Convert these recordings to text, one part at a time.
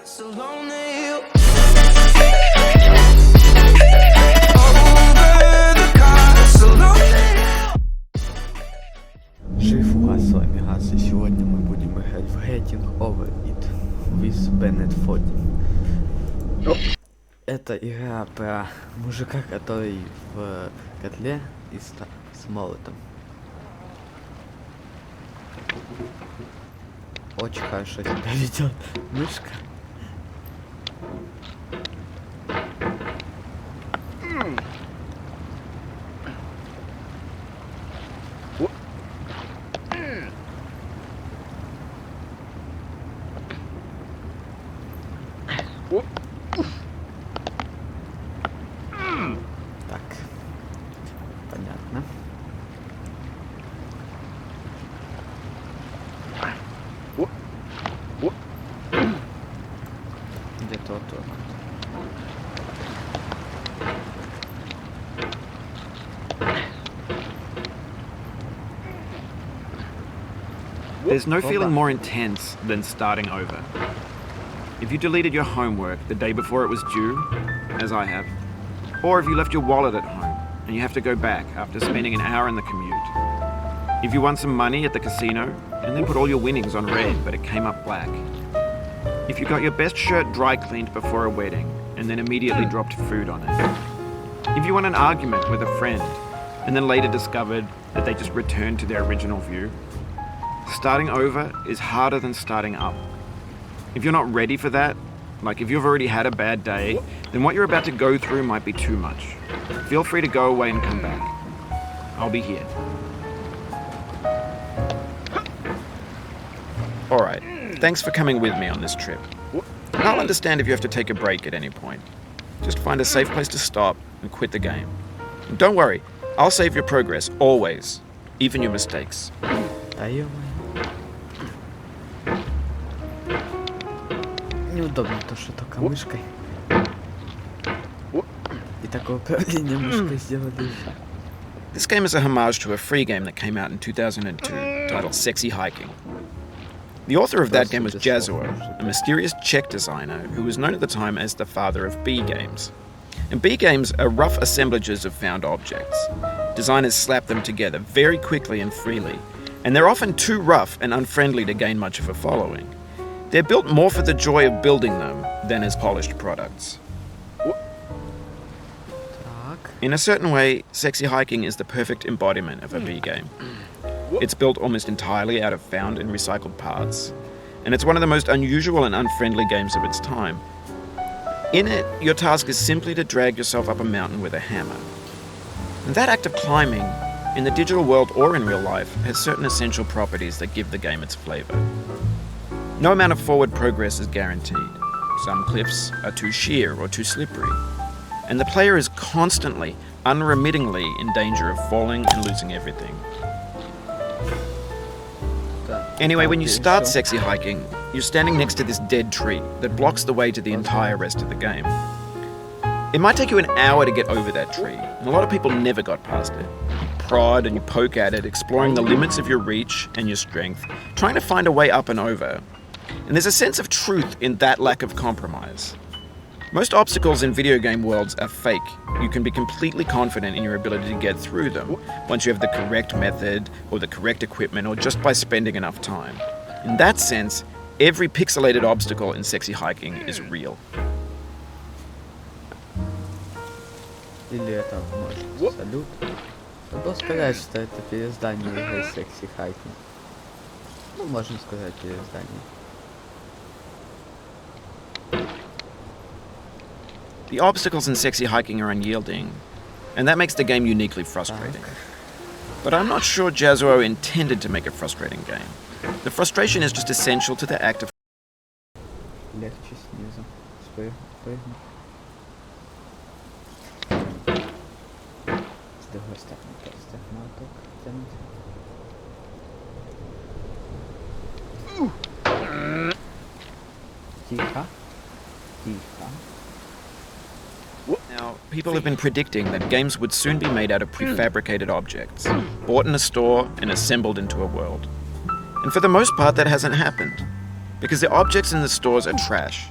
So lonely. Шифуа, с вами Газ, и сегодня мы будем играть в Getting Over It with Bennett Foddy. Это игра про мужика, который в котле и с молотом. Очень хорошо себя ведет мышка. Так, понятно. Где-то вот тут. There's no feeling more intense than starting over. If you deleted your homework the day before it was due, as I have, or if you left your wallet at home and you have to go back after spending an hour in the commute. If you won some money at the casino and then put all your winnings on red but it came up black. If you got your best shirt dry cleaned before a wedding and then immediately dropped food on it. If you won an argument with a friend and then later discovered that they just returned to their original view. Starting over is harder than starting up. If you're not ready for that, like if you've already had a bad day, then what you're about to go through might be too much. Feel free to go away and come back. I'll be here. Alright, thanks for coming with me on this trip. I'll understand if you have to take a break at any point. Just find a safe place to stop and quit the game. And don't worry, I'll save your progress, always. Even your mistakes. Неудобно то, что только мышкой. И такое управление мышкой сделали уже. This game is a homage to a free game that came out in 2002 titled Sexy Hiking. The author of that game was Jazuo, a mysterious Czech designer who was known at the time as the father of B games. And B games are rough assemblages of found objects. Designers slap them together very quickly and freely, and they're often too rough and unfriendly to gain much of a following. They're built more for the joy of building them than as polished products. In a certain way, Sexy Hiking is the perfect embodiment of a B game. It's built almost entirely out of found and recycled parts, and it's one of the most unusual and unfriendly games of its time. In it, your task is simply to drag yourself up a mountain with a hammer. And that act of climbing, in the digital world or in real life, has certain essential properties that give the game its flavor. No amount of forward progress is guaranteed. Some cliffs are too sheer or too slippery. And the player is constantly, unremittingly in danger of falling and losing everything. Anyway, when you start Sexy Hiking, you're standing next to this dead tree that blocks the way to the entire rest of the game. It might take you an hour to get over that tree, and a lot of people never got past it. You prod and you poke at it, exploring the limits of your reach and your strength, trying to find a way up and over. And there's a sense of truth in that lack of compromise. Most obstacles in video game worlds are fake. You can be completely confident in your ability to get through them once you have the correct method or the correct equipment or just by spending enough time. In that sense, every pixelated obstacle in Sexy Hiking is real. Или это может салют. Надо сказать, что это переиздание игры Sexy Hiking. Ну, можно сказать переиздание. The obstacles in Sexy Hiking are unyielding, and that makes the game uniquely frustrating. But I'm not sure Jazuo intended to make a frustrating game. The frustration is just essential to the act of... Легче снизу. Спрыгну. С другой стороны просто молоток тянуть. Тихо. Тихо. Now, people have been predicting that games would soon be made out of prefabricated objects, bought in a store and assembled into a world. And for the most part, that hasn't happened, because the objects in the stores are trash,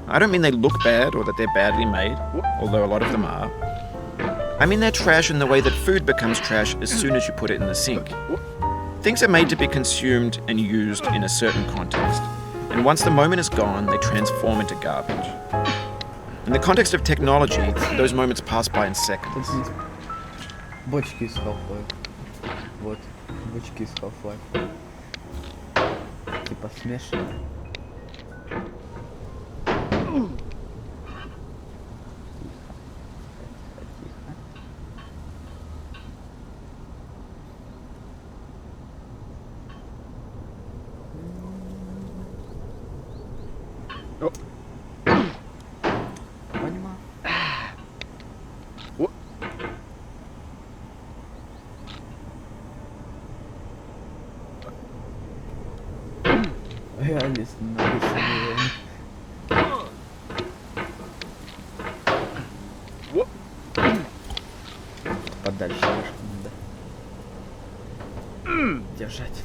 I don't mean they look bad or that they're badly made, although a lot of them are. I mean they're trash in the way that food becomes trash as soon as you put it in the sink. Things are made to be consumed and used in a certain context, and once the moment is gone, they transform into garbage. In the context of technology, those moments pass by in seconds. Бочки из Half-Life. Вот, бочки из Half-Life. Типа смешанные. Понимаю. Реалист на высшем уровне. Подальше немножко надо держать.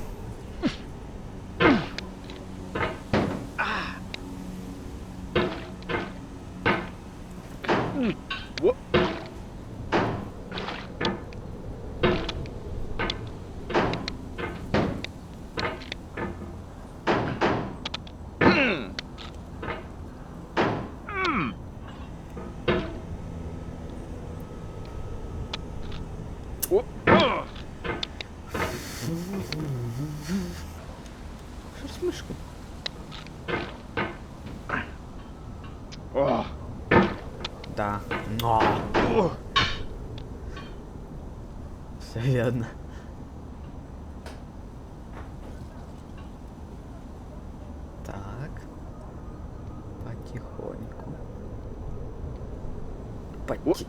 Что с мышкой? Да, но. Все верно. Так. Потихоньку. Потихоньку.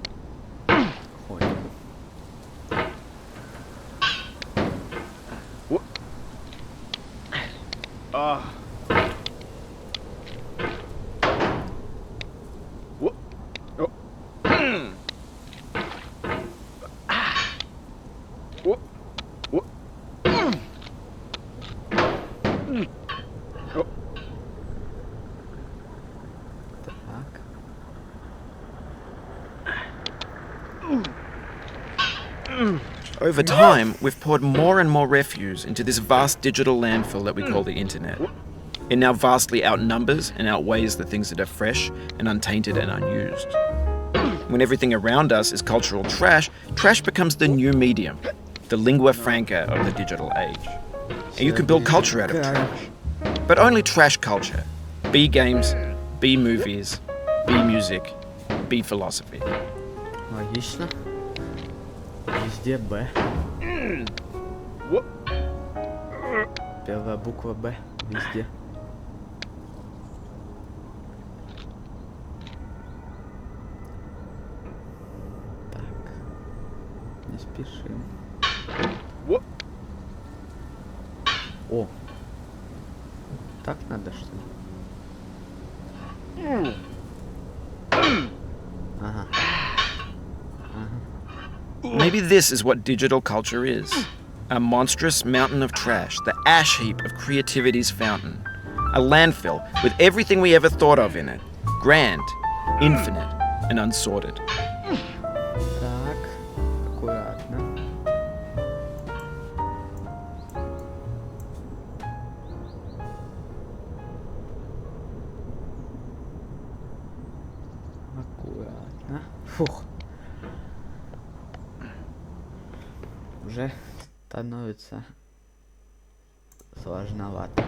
Over time, we've poured more and more refuse into this vast digital landfill that we call the internet. It now vastly outnumbers and outweighs the things that are fresh and untainted and unused. When everything around us is cultural trash, trash becomes the new medium, the lingua franca of the digital age. And you can build culture out of trash. But only trash culture. B games, B movies, B music, B philosophy. Логично. Везде Б. Первая буква Б везде. Так. Не спешим. О! Так надо, что ли? Ага. Maybe this is what digital culture is. A monstrous mountain of trash, the ash heap of creativity's fountain. A landfill with everything we ever thought of in it. Grand, infinite, and unsorted. Так, аккуратно. Аккуратно. Фух. Уже становится сложновато.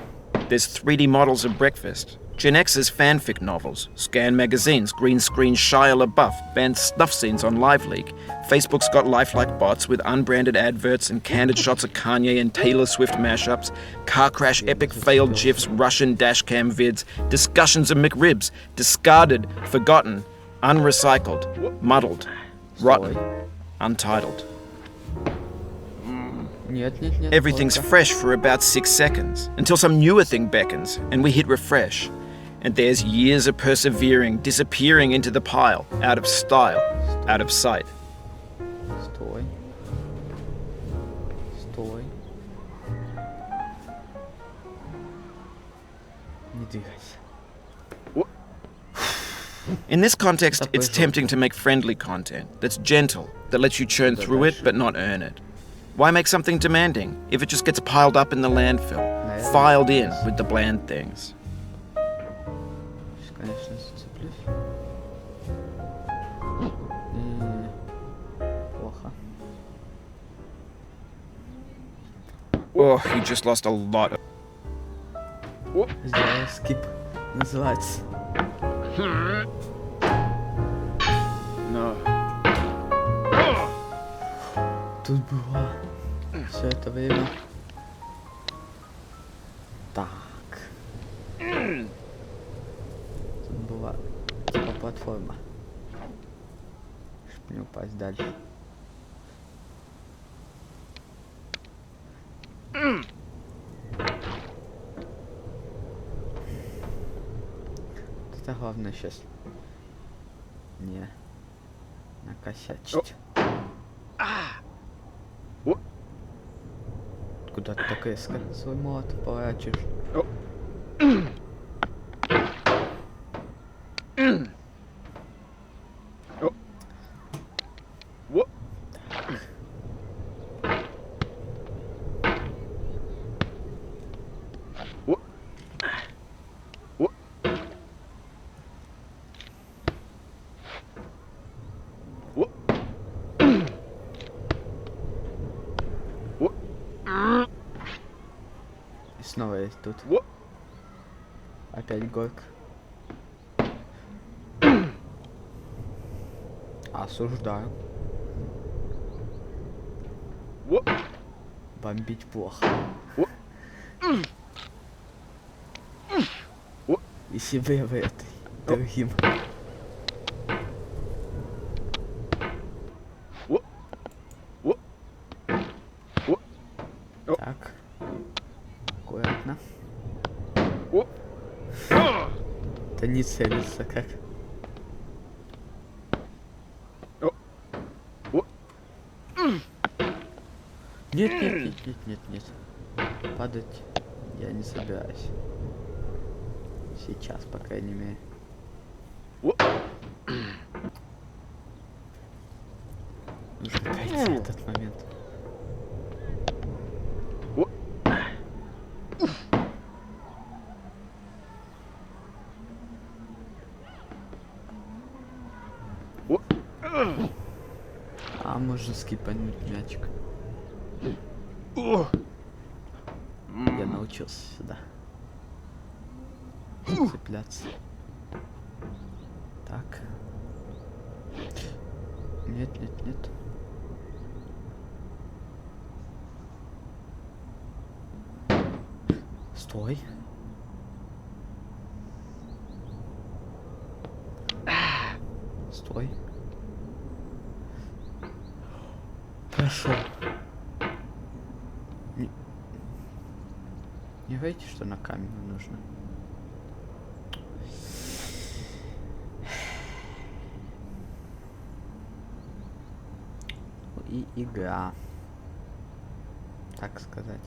There's 3D models of breakfast, Gen X's fanfic novels, Scan magazines, green screen Shia LaBeouf, banned snuff scenes on LiveLeak. Facebook's got lifelike bots with unbranded adverts and candid shots of Kanye and Taylor Swift mashups, car crash epic failed GIFs, Russian dashcam vids, discussions of McRibs, discarded, forgotten, unrecycled, muddled, rotten, untitled. Everything's fresh for about 6 seconds, until some newer thing beckons, and we hit refresh. And there's years of persevering disappearing into the pile, out of style, out of sight. Стой. Стой. Не двигайся. In this context, it's tempting to make friendly content that's gentle, that lets you churn through it but not earn it. Why make something demanding if it just gets piled up in the landfill, filed in with the bland things? Сейчас, конечно, зацеплюсь. Плохо. Oh, you just lost a lot of... Сделаю скип. Называется. No. Тут была все это время. Так. Тут была типа платформа. Чтоб не упасть дальше. Это главное сейчас не накосячить. Куда ты так резко свой молот поворачиваешь? И снова есть тут. Опять горка. Осуждаю. Бомбить плохо. И себе в этой другим. Так. Аккуратно. Да не целится как. Нет, нет, нет, нет, нет, нет. Падать я не собираюсь. Сейчас, по крайней мере. Нужно пройти этот момент. А можно скипануть мячик. Я научился сюда цепляться. Так. Нет, нет, нет. Стой. Стой. Прошел. Не говорите, что на камень нужно. И игра. Так сказать.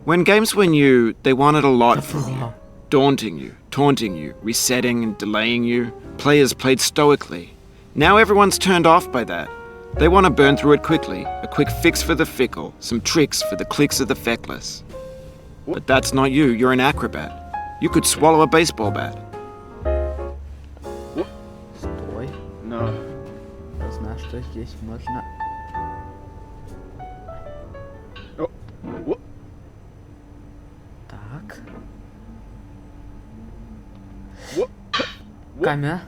When games were new, they wanted a lot from you. Daunting you, taunting you, resetting and delaying you. Players played stoically. Now everyone's turned off by that. They want to burn through it quickly, a quick fix for the fickle, some tricks for the clicks of the feckless. But that's not you, you're an acrobat. You could swallow a baseball bat. Стой. No. Я знаю, что здесь можно... Так. Камера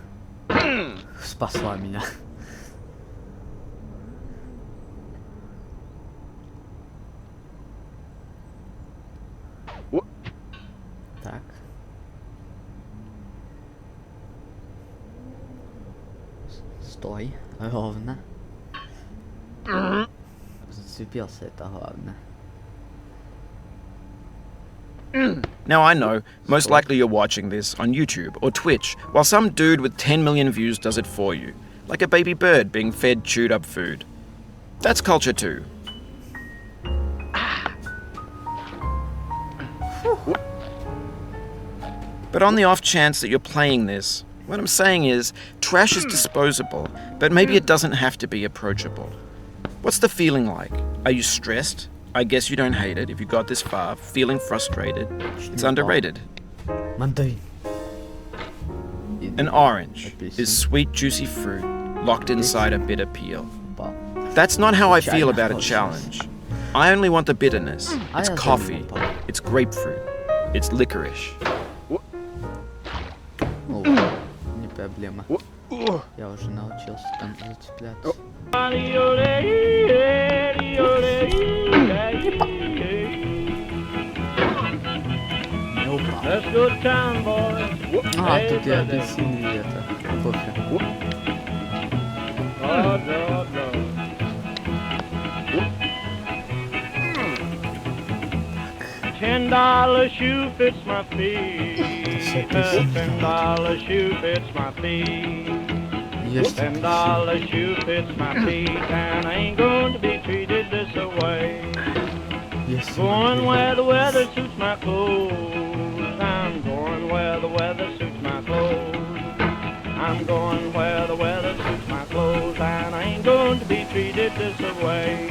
спасла меня. Так. Стой. Ровно. Зацепился, это главное. Now I know, most likely you're watching this on YouTube or Twitch, while some dude with 10 million views does it for you, like a baby bird being fed chewed up food. That's culture too. But on the off chance that you're playing this, what I'm saying is, trash is disposable, but maybe it doesn't have to be approachable. What's the feeling like? Are you stressed? I guess you don't hate it if you got this far. Feeling frustrated? It's underrated. Mandarin. An orange is sweet, juicy fruit locked inside a bitter peel. That's not how I feel about a challenge. I only want the bitterness. It's coffee. It's grapefruit. It's licorice. О, не проблема. Я уже научился там зацепляться. Не упал. А, тут я апельсины и это, кофе. $10 shoe fits my feet. $10 shoe fits my feet. $10 shoe fits my feet, and I ain't going to be treated this way. Going where the weather suits my clothes. I'm going where the weather suits my clothes. I'm going where the weather suits my clothes, and I ain't going to be treated this way.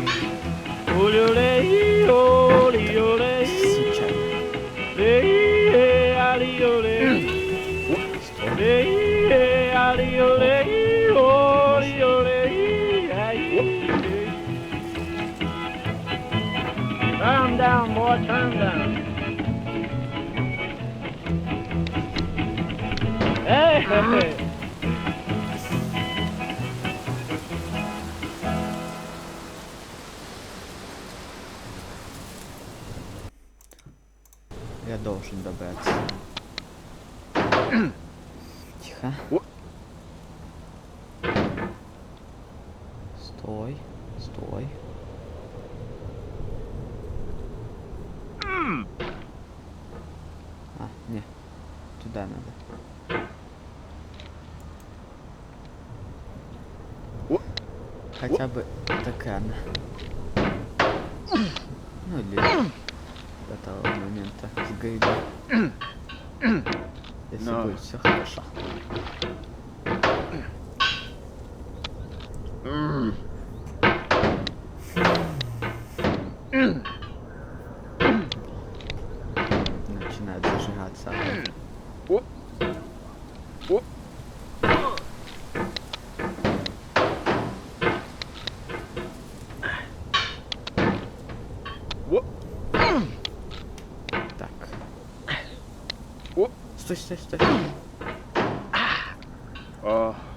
Turn down, boy, turn down. Hey, hey. Я должен добраться. Тихо. Стой, стой. А, не, туда надо. Хотя бы до крана. Ну или до того момента с грида. Если будет все хорошо. Начинает зажигаться. Так. Стой, стой, стой.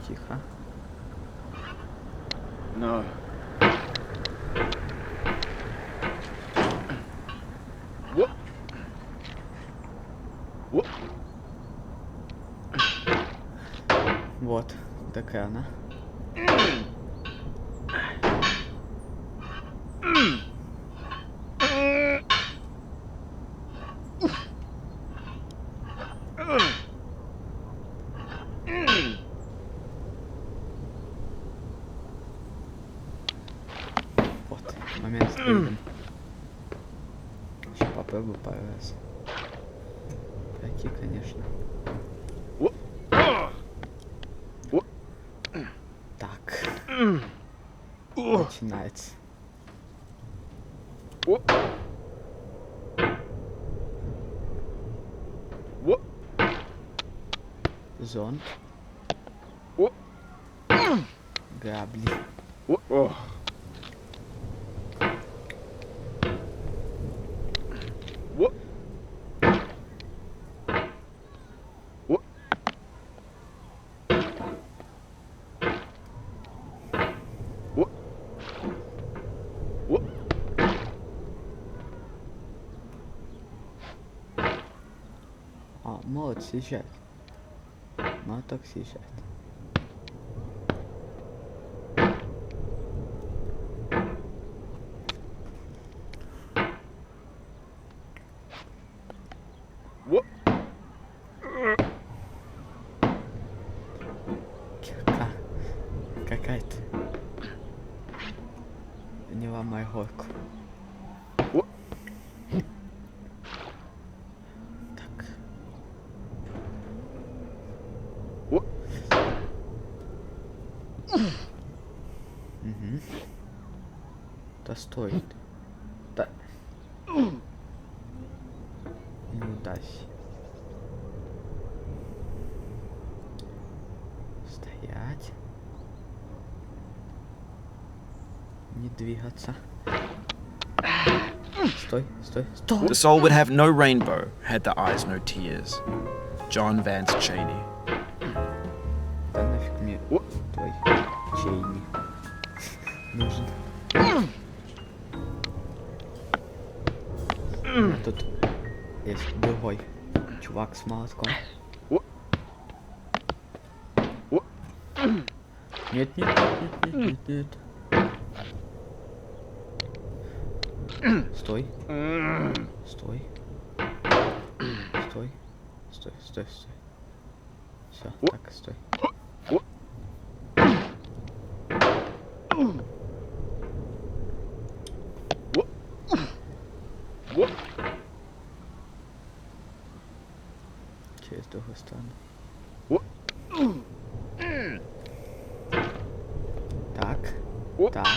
Тихо. No. Вот, до крана. Вот, момент с гридом. Сейчас попробую пару раз. Пройти, конечно. Так. Начинается. Зонт. Грабли. А, молот съезжает. Молоток съезжает. Кирка какая-то. Не ломай горку. Так. Да стой. Да. Неудачи. Стоять. Не двигаться. Стой, стой, стой. The soul would have no rainbow had the eyes no tears. John Vance Cheney. Да нафиг мне твой чейни нужен. А тут есть другой чувак с молотком. Нет, нет, нет, нет, нет, нет, нет. Стой. Стой. Стой. Стой, стой, стой. Все, так, стой. Через другую сторону. Так. Так.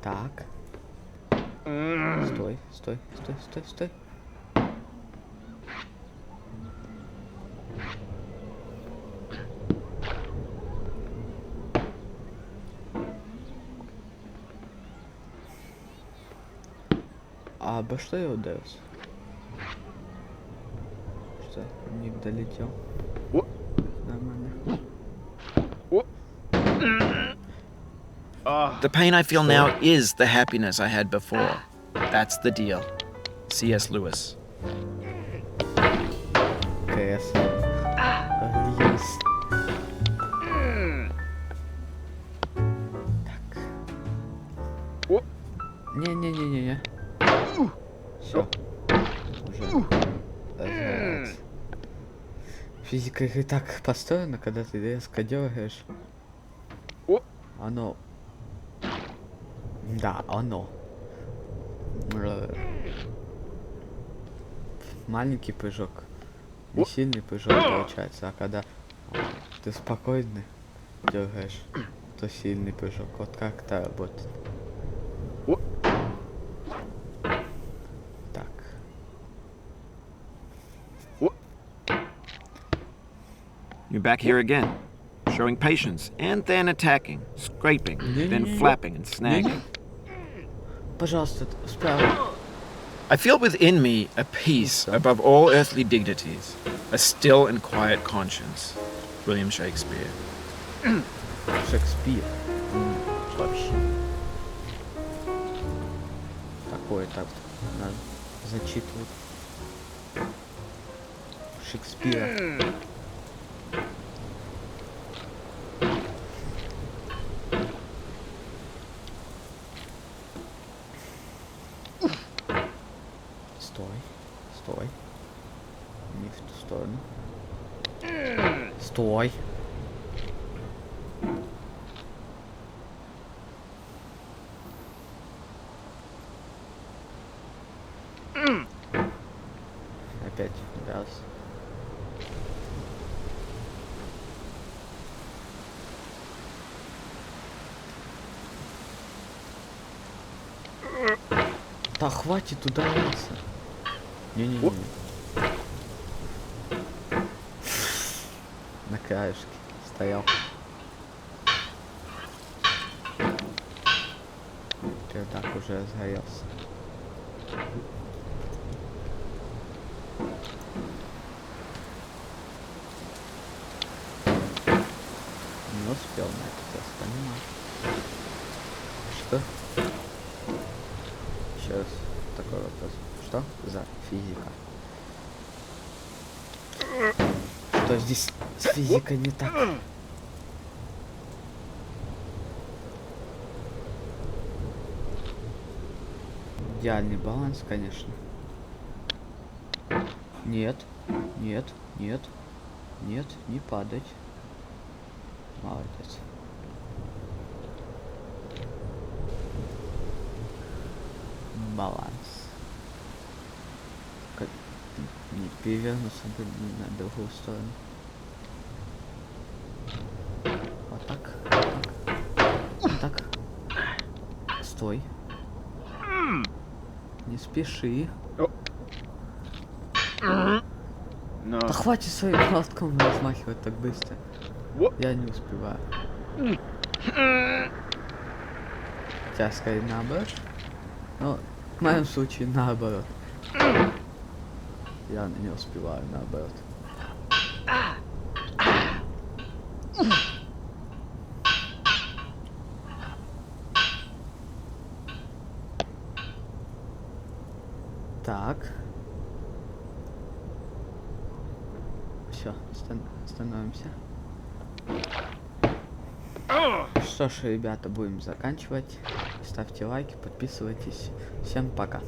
Так. Стой, стой, стой, стой, стой. А обо что я ударился? Что? Не долетел. Нормально. The pain I feel now is the happiness I had before. That's the deal. C.S. Lewis. КС. Льюис. Так. Не-не-не-не-не. Все. Уже разгорается. Физика игры так построена, когда ты резко дергаешь. Оно... Да, оно. Маленький прыжок. Не сильный прыжок получается, а когда ты спокойно дергаешь, то сильный прыжок. Вот как это работает. Так. You're back here again, showing patience, and then attacking, scraping, then flapping and snagging. Пожалуйста, справа. I feel within me a peace above all earthly dignities, a still and quiet conscience. William Shakespeare. Шекспир. Вообще. Такое так надо зачитывать. Шекспира. Стой. Стой. Не в ту сторону. Стой. Опять раз. Да хватит удариться. Не-не-не. На краешке стоял. Чердак уже разгорелся. Не успел на этот раз, понимаю. Что? Еще раз такой вопрос. Что за физика? Что здесь с физикой не так? Идеальный баланс, конечно. Нет, нет, нет, нет, не падать. Молодец. Баланс. Как не перевернуться бы на другую сторону. Вот так. Вот так. Вот так. Стой. Не спеши. No. Да хватит своим молотком размахивать так быстро. Я не успеваю. Хотя скорее наоборот. Но в моем случае наоборот. Я не успеваю наоборот. Так. Все, становимся. Что ж, ребята, будем заканчивать. Ставьте лайки, подписывайтесь. Всем пока.